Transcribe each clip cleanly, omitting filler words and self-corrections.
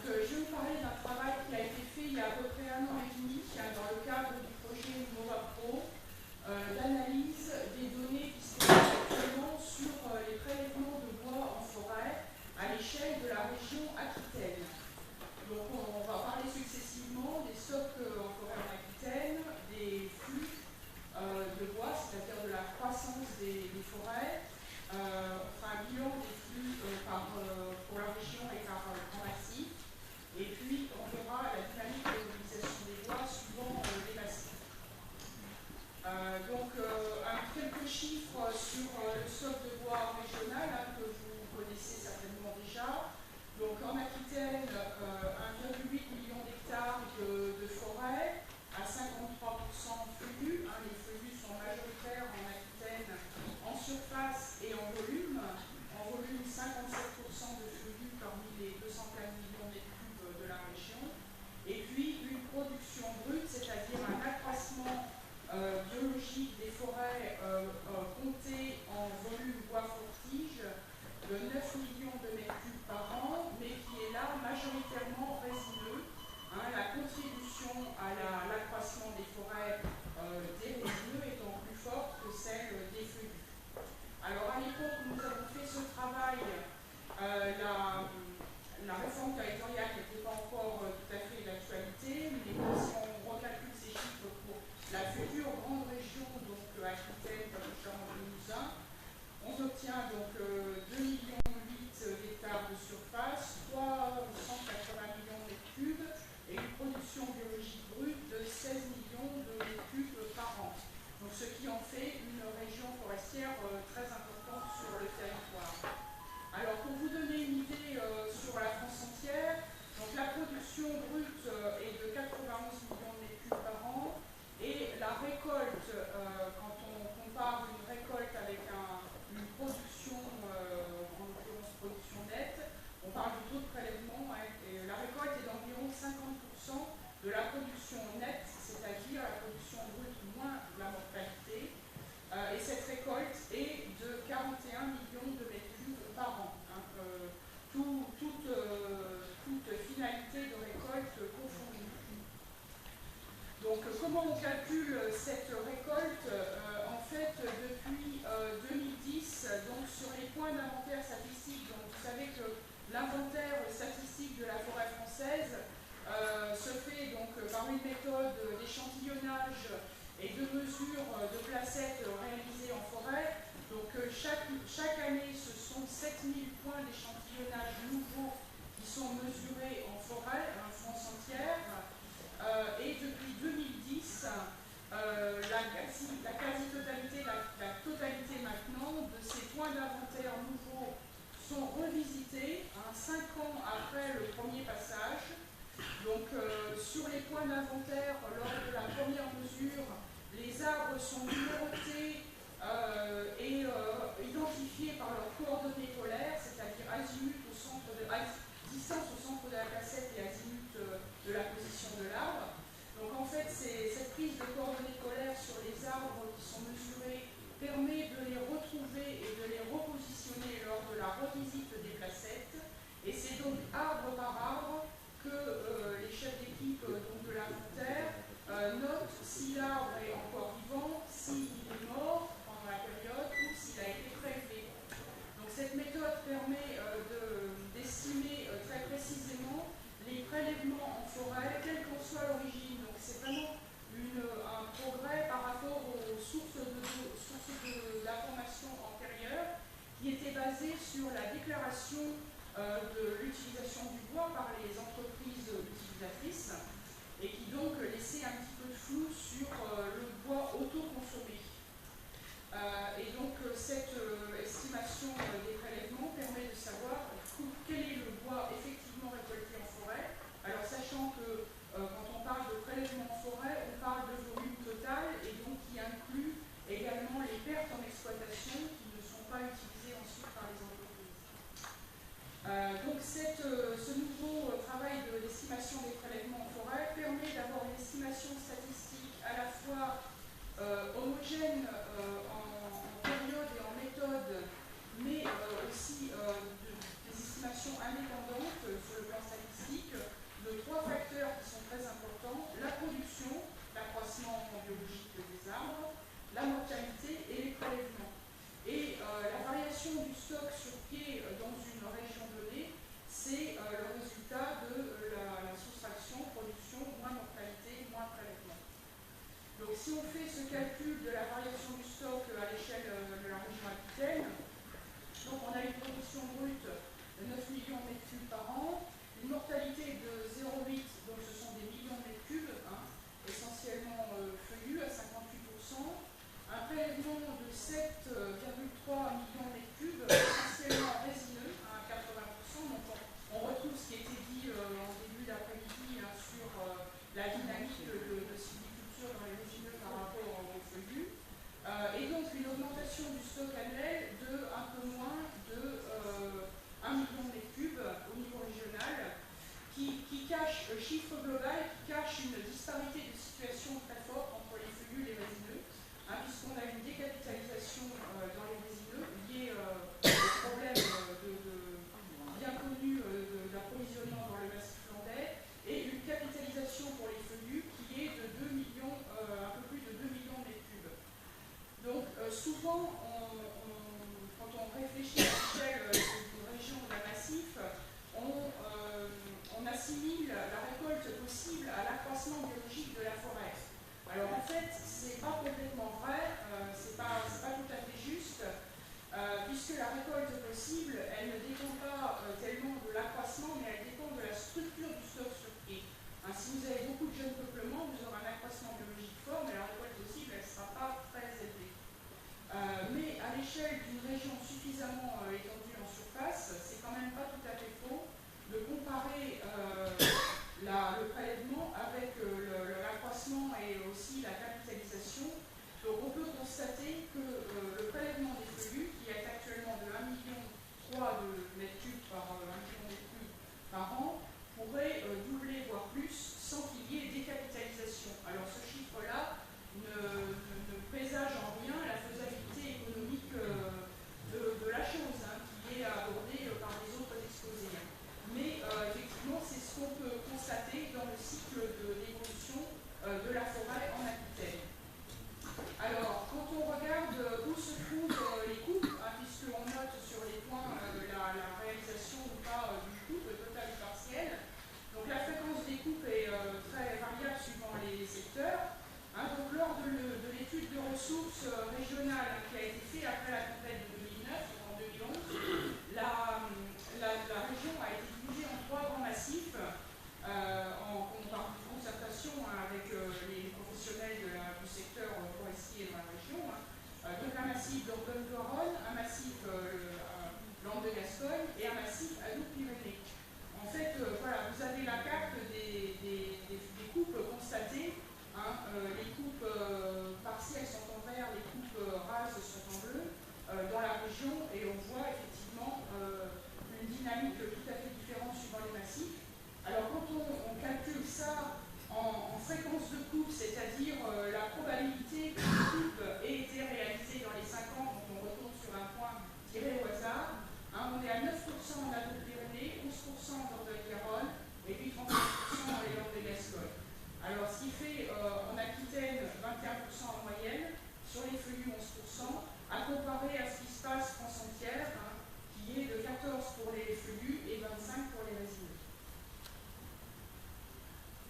Je vais vous parler d'un travail qui a été fait il y a à peu près 1 an et demi dans le cadre du projet NovaPro d'analyse des données disponibles actuellement sur les prélèvements de bois en forêt à l'échelle de la région Aquitaine. Donc on va parler successivement des stocks en forêt en Aquitaine, des flux de bois, c'est-à-dire de la croissance des forêts. On fera un bilan des flux pour la région et par grand massif. Et puis on verra la dynamique de l'utilisation des bois suivant les massifs. Quelques chiffres sur le stock de bois régional que vous connaissez certainement déjà. Donc en Aquitaine, 1,8 million d'hectares de forêt à 53% feuillus. Les feuillus sont majoritaires en Aquitaine en surface et en volume. En volume, 57% de feuillus parmi les 215 millions mètres cubes de la région. Et puis une production brute, c'est-à-dire un accroissement biologique des forêts compté en volume bois-fortige de 9 millions de mètres cubes par an, mais qui est là majoritairement résineux. La contribution à l'accroissement des forêts des résineux étant plus forte que celle des feuillus. Alors à l'époque où nous avons fait ce travail, la réforme territoriale n'était pas encore tout à fait d'actualité, mais si on recalcule ces chiffres pour la future grande région, donc Aquitaine, Limousin, on obtient donc 2,8 millions d'hectares de surface, 380 millions de mètres cubes et une production biologique brute de 16 millions de mètres cubes par an. Donc ce qui en fait une région forestière très importante sur le territoire. Alors pour vous donner une idée sur la France entière, donc la production brute est de 91 millions de mètres cubes par an et la récolte, quand on compare une récolte avec une production, en l'occurrence production nette, on parle du taux de prélèvement, et la récolte est d'environ 50% de la production nette, c'est-à-dire la production brute moins la mortalité. Et cette récolte est de 41 millions de mètres cubes par an. Toute finalité de récolte confondue. Donc comment on calcule cette récolte? En fait, depuis 2010, donc sur les points d'inventaire statistique, donc vous savez que l'inventaire statistique de la forêt française se fait donc par une méthode d'échantillonnage et de mesure de placettes réalisées en forêt. Donc chaque année, ce sont 7000 points d'échantillonnage nouveaux qui sont mesurés en forêt, en France entière. Et depuis 2010, la quasi-totalité, la totalité maintenant de ces points d'inventaire nouveaux sont revisités 5 ans après le premier passage. Donc sur les points d'inventaire, lors de la première mesure, les arbres sont numérotés et identifiés par leurs coordonnées polaires, c'est-à-dire distance au centre de la placette et azimut de la position de l'arbre. Donc en fait, cette prise de coordonnées polaires sur les arbres qui sont mesurés permet de les retrouver et de les repositionner lors de la revisite des placettes. Et c'est donc arbre par arbre que les chefs d'équipe de l'inventaire notent si l'arbre est encore vivant, s'il est mort pendant la période ou s'il a été prélevé. Donc cette méthode permet d'estimer très précisément accroissement, mais elle dépend de la structure du stock sur pied. Si vous avez beaucoup de jeunes peuplements, vous aurez un accroissement biologique fort, mais la récolte possible, elle ne sera pas très élevée. Mais à l'échelle d'une région suffisamment étendue en surface, c'est quand même pas tout à fait faux de comparer le prélèvement avec l'accroissement et aussi la capitalisation. Donc on peut constater que le prélèvement des feuillus, qui est actuellement de 1,3 million de mètres cubes par 1 million de mètres cubes par an, pourrait doubler, voire plus, sans qu'il y ait décapitalisation. Alors ce chiffre-là ne présage en rien la faisabilité économique de la chose, qui est abordée par les autres exposés. Mais effectivement, c'est ce qu'on peut constater dans le cycle d'évolution de la forêt en Aquitaine. Alors, quand on regarde où se trouvent les coupes, puisqu'on note sur les points la réalisation ou pas d'une coupe, totale ou partielle, donc la fréquence des coupes est très variable suivant les secteurs. Donc, lors de l'étude de ressources régionales qui a été faite après la tempête de 2009, en 2011, la région a été divisée en 3 grands massifs en concertation avec les professionnels du secteur forestier dans la région. Donc un massif d'Ordogne-Garonne, un massif Landes de Gascogne et un massif Adour-Pyrénées. En fait, voilà, vous avez la carte des coupes constatées. Les coupes partielles sont en vert, les coupes rases sont en bleu dans la région, et on voit effectivement une dynamique tout à fait différente suivant les massifs. Alors quand on calcule ça en fréquence de coupe, c'est-à-dire la probabilité qu'une coupe ait été réalisée dans les 5 ans, donc on retourne sur un point tiré au hasard, on est à 9% en Adour-Pyrénées, 11% en Dordogne-Garonne, et puis 39% dans les Landes de Gascogne. Alors ce qui fait en Aquitaine 21% en moyenne, sur les feuillus 11%, à comparer à ce qui se passe France entière, qui est de 14 pour les feuillus et 25 pour les résineux.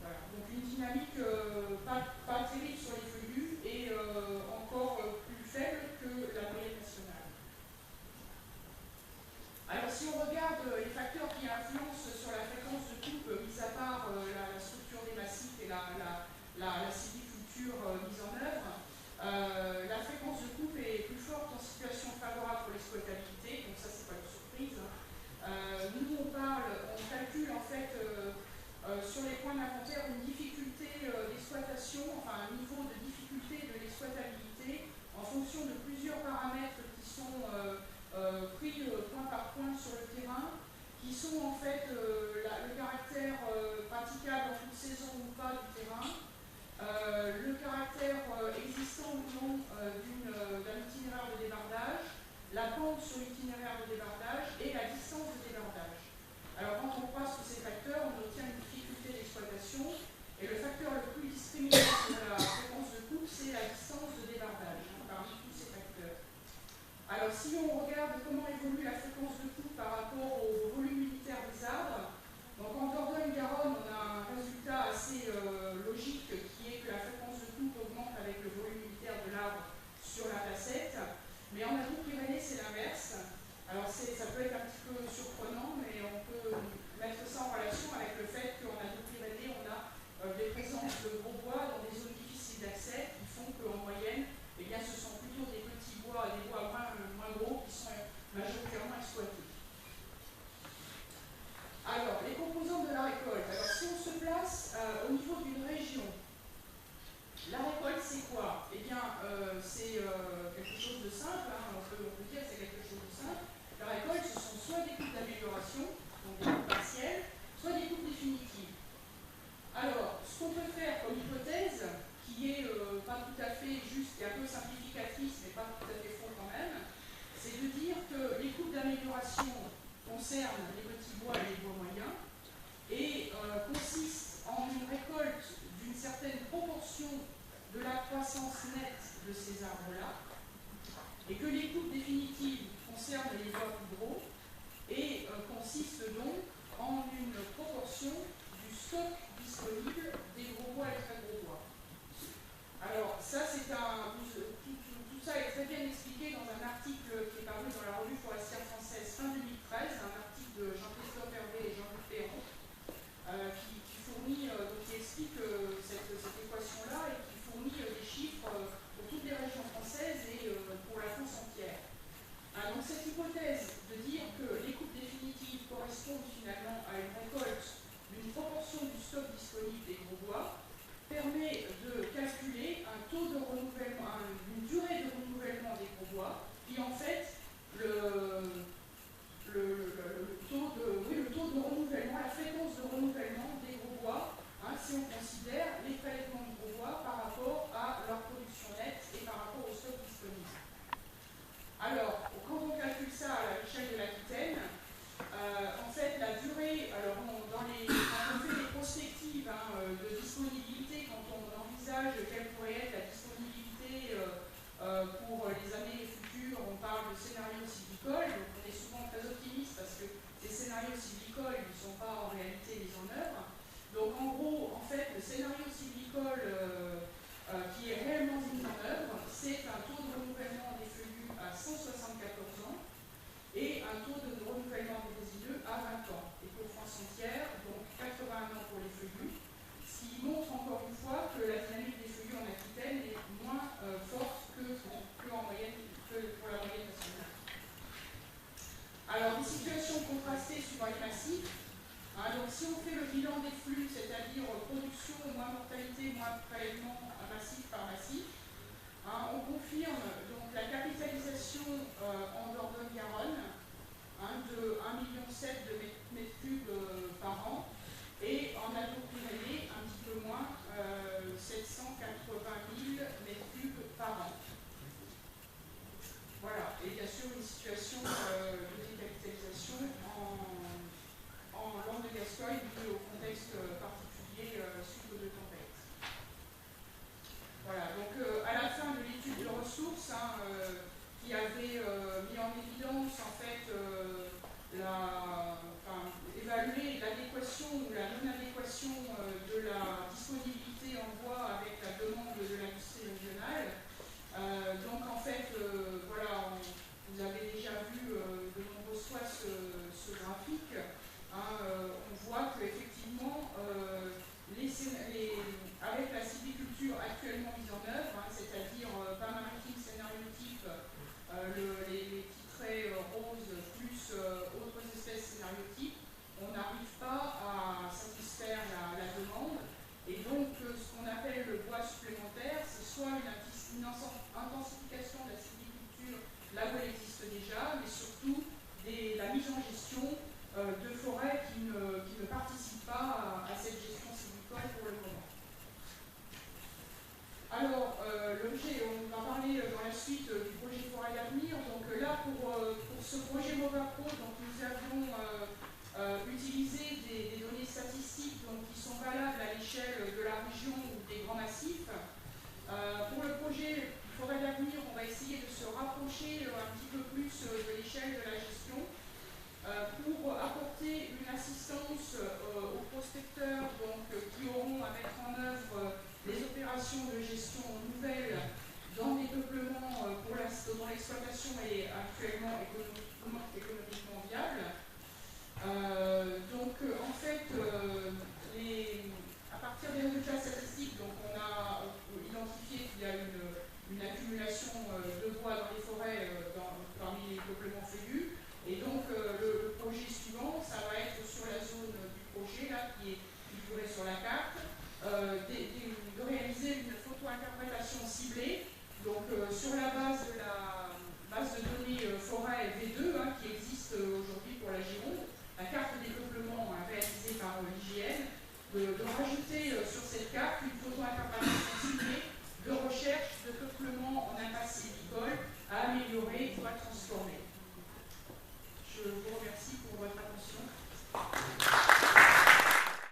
Voilà, donc une dynamique pas terrible sur les feuillus et encore plus faible que la moyenne nationale. Alors si on regarde les facteurs qui influencent sur la fréquence de coupe, mis à part la structure des massifs et la sylviculture mise en œuvre, la fréquence de coupe est plus forte en situation favorable pour l'exploitabilité, donc ça c'est pas une surprise. Nous on calcule en fait sur les points d'inventaire une difficulté d'exploitation, enfin un niveau de difficulté de l'exploitabilité en fonction de plusieurs paramètres qui sont pris point par point sur le terrain, qui sont en fait le caractère praticable en toute saison ou pas du terrain, le caractère existant ou non d'un itinéraire de débardage, la pente sur l'itinéraire de débardage et la distance de débardage. Alors quand on croise tous ces facteurs, on obtient une difficulté d'exploitation, et le facteur le plus discriminant de la fréquence de coupe, c'est la distance de débardage, parmi tous ces facteurs. Alors si on regarde comment évolue la fréquence de coupe par rapport au volume unitaire des arbres, donc en Dordogne-Garonne, on a un résultat assez logique qui est que la fréquence de coupe augmente avec le volume unitaire de l'arbre sur la placette, mais en Adour-Pyrénées, c'est l'inverse. Alors ça peut être un petit peu surprenant, mais on peut mettre ça en relation avec le fait qu'en Adour-Pyrénées, on a des présences de gros bois dans des zones difficiles d'accès qui font qu'en moyenne, eh bien, ce sont plutôt des petits bois, des bois moins gros qui sont majoritairement exploités. Alors, les composantes de la récolte. Alors, si on se place au niveau d'une région, la récolte, c'est quoi? Eh bien, c'est quelque chose de simple, on peut dire que c'est quelque chose de simple. La récolte, ce sont soit des coupes d'amélioration, donc des coupes partielles, soit des coupes définitives. Alors, ce qu'on peut faire comme hypothèse, qui est pas tout à fait juste et un peu simplificatrice, mais pas tout à fait faux quand même, c'est de dire que les coupes d'amélioration concernent les petits bois et les bois moyens et consistent en une récolte d'une certaine proportion de la croissance nette de ces arbres-là, et que les coupes définitives concernent les bois plus gros et consistent donc en une proportion du stock disponible des gros bois et très gros bois. Alors ça, tout ça est très bien expliqué dans un article qui est paru dans la revue forestière française fin 2013, un article de Jean-Christophe Hervé et Jean-Luc un taux de renouvellement des résineux à 20 ans. Et pour France entière, donc 81 ans pour les feuillus, ce qui montre encore une fois que la dynamique des feuillus en Aquitaine est moins forte que pour la moyenne nationale. Alors, des situations contrastées suivant les massifs. Donc, si on fait le bilan des flux, c'est-à-dire production, moins mortalité, moins prélèvement massif par massif, on confirme donc la capitalisation en Dordogne-Garonne de 1,7 million de mètres cubes par an, et en Alpes-Pyrénées, un petit peu moins, 780 000 mètres cubes par an. Voilà, et bien sûr une situation de décapitalisation en Landes de Gascogne liée au contexte particulier suite aux deux tempêtes. Voilà, donc à la fin de l'étude de ressources, qui avait mis en évidence en fait évaluer l'adéquation ou la non-adéquation de la disponibilité en bois avec la demande de l'industrie régionale. Donc en fait, voilà, vous avez déjà vu de nombreuses fois ce graphique. On voit qu'effectivement, avec la sylviculture actuellement mise en œuvre, c'est-à-dire bain maritime scénario type, les petits traits roses plus autres espèces scénario type, on n'arrive pas à satisfaire la demande. Et donc, ce qu'on appelle le bois supplémentaire, c'est soit une intensification de la sylviculture là où elle existe déjà, mais surtout la mise en gestion de forêts qui ne participent pas à cette gestion sylvicole pour le moment. Alors, l'objet, on va parler dans la suite du projet Forêt d'avenir. Donc là, pour ce projet Movapro, donc, nous avions utilisé des données statistiques donc, qui sont valables à l'échelle de la région ou des grands massifs. Pour le projet Forêt d'avenir, on va essayer de se rapprocher un petit peu plus de l'échelle de la gestion pour apporter une assistance aux prospecteurs donc, qui auront à mettre en œuvre les opérations de gestion nouvelles dans des peuplements dont l'exploitation est actuellement économiquement viable. Donc en fait, à partir des résultats statistiques, donc, on a identifié qu'il y a une accumulation de bois dans les forêts parmi les peuplements feuillus. Et donc le projet suivant, ça va être sur la zone du projet là, qui figurait sur la carte, de réaliser une photo-interprétation ciblée, donc sur la base de la base de données forêt V2 qui existe aujourd'hui pour la Gironde, la carte des peuplements réalisée par l'IGN, de rajouter sur cette carte une photo-interprétation ciblée de recherche de peuplement en impasse sylvicole à améliorer ou à transformer.